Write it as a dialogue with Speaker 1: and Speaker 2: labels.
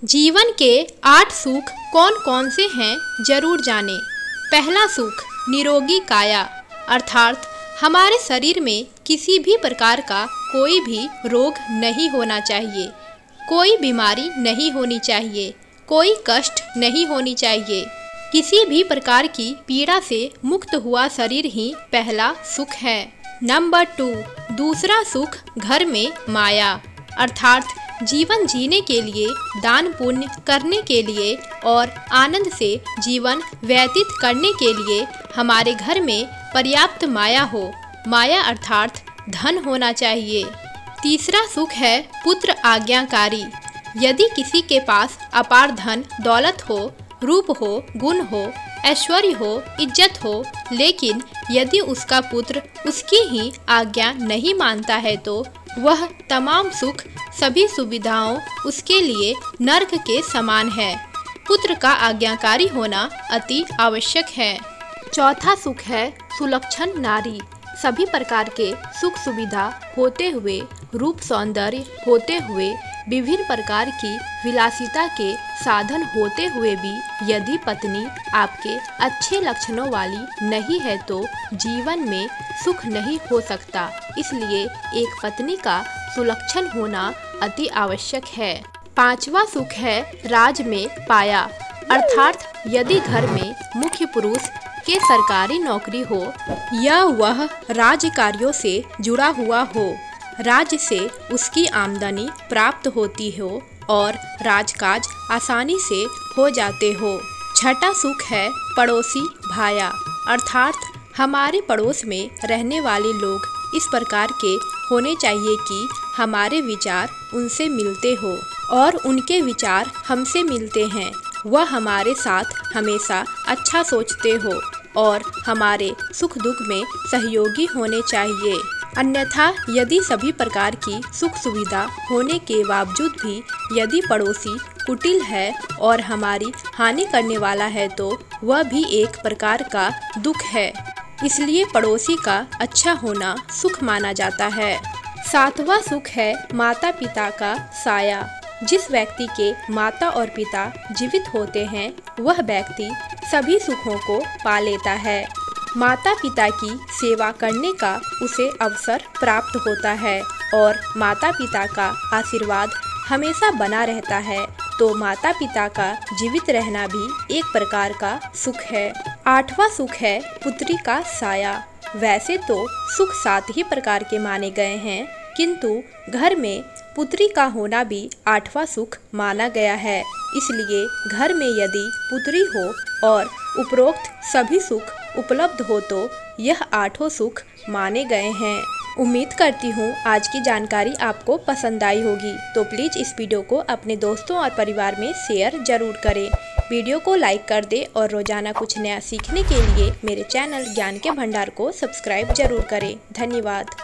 Speaker 1: जीवन के 8 सुख कौन कौन से हैं जरूर जानें। पहला सुख निरोगी काया, अर्थात हमारे शरीर में किसी भी प्रकार का कोई भी रोग नहीं होना चाहिए, कोई बीमारी नहीं होनी चाहिए, कोई कष्ट नहीं होनी चाहिए। किसी भी प्रकार की पीड़ा से मुक्त हुआ शरीर ही पहला सुख है। नंबर 2, दूसरा सुख घर में माया, अर्थात जीवन जीने के लिए, दान पुण्य करने के लिए और आनंद से जीवन व्यतीत करने के लिए हमारे घर में पर्याप्त माया हो। माया अर्थात धन होना चाहिए। तीसरा सुख है पुत्र आज्ञाकारी। यदि किसी के पास अपार धन दौलत हो, रूप हो, गुण हो, ऐश्वर्य हो, इज्जत हो, लेकिन यदि उसका पुत्र उसकी ही आज्ञा नहीं मानता है तो वह तमाम सुख, सभी सुविधाओं उसके लिए नर्क के समान है। पुत्र का आज्ञाकारी होना अति आवश्यक है। चौथा सुख है सुलक्षण नारी। सभी प्रकार के सुख सुविधा होते हुए, रूप सौंदर्य होते हुए, विभिन्न प्रकार की विलासिता के साधन होते हुए भी यदि पत्नी आपके अच्छे लक्षणों वाली नहीं है तो जीवन में सुख नहीं हो सकता। इसलिए एक पत्नी का सुलक्षण होना अति आवश्यक है। पांचवा सुख है राज में पाया, अर्थात यदि घर में मुख्य पुरुष के सरकारी नौकरी हो या वह राज्य कार्यों से जुड़ा हुआ हो, राज्य से उसकी आमदनी प्राप्त होती हो और राजकाज आसानी से हो जाते हो। छठा सुख है पड़ोसी भाया, अर्थात हमारे पड़ोस में रहने वाले लोग इस प्रकार के होने चाहिए कि हमारे विचार उनसे मिलते हो और उनके विचार हमसे मिलते हैं। वह हमारे साथ हमेशा अच्छा सोचते हो और हमारे सुख दुख में सहयोगी होने चाहिए। अन्यथा यदि सभी प्रकार की सुख सुविधा होने के बावजूद भी यदि पड़ोसी कुटिल है और हमारी हानि करने वाला है तो वह भी एक प्रकार का दुख है। इसलिए पड़ोसी का अच्छा होना सुख माना जाता है। सातवां सुख है माता पिता का साया। जिस व्यक्ति के माता और पिता जीवित होते हैं वह व्यक्ति सभी सुखों को पा लेता है। माता पिता की सेवा करने का उसे अवसर प्राप्त होता है और माता पिता का आशीर्वाद हमेशा बना रहता है, तो माता पिता का जीवित रहना भी एक प्रकार का सुख है। आठवां सुख है पुत्री का साया। वैसे तो सुख 7 ही प्रकार के माने गए हैं, किंतु घर में पुत्री का होना भी 8वां सुख माना गया है। इसलिए घर में यदि पुत्री हो और उपरोक्त सभी सुख उपलब्ध हो तो यह 8 सुख माने गए हैं। उम्मीद करती हूँ आज की जानकारी आपको पसंद आई होगी, तो प्लीज़ इस वीडियो को अपने दोस्तों और परिवार में शेयर जरूर करें। वीडियो को लाइक कर दें और रोजाना कुछ नया सीखने के लिए मेरे चैनल ज्ञान के भंडार को सब्सक्राइब जरूर करें। धन्यवाद।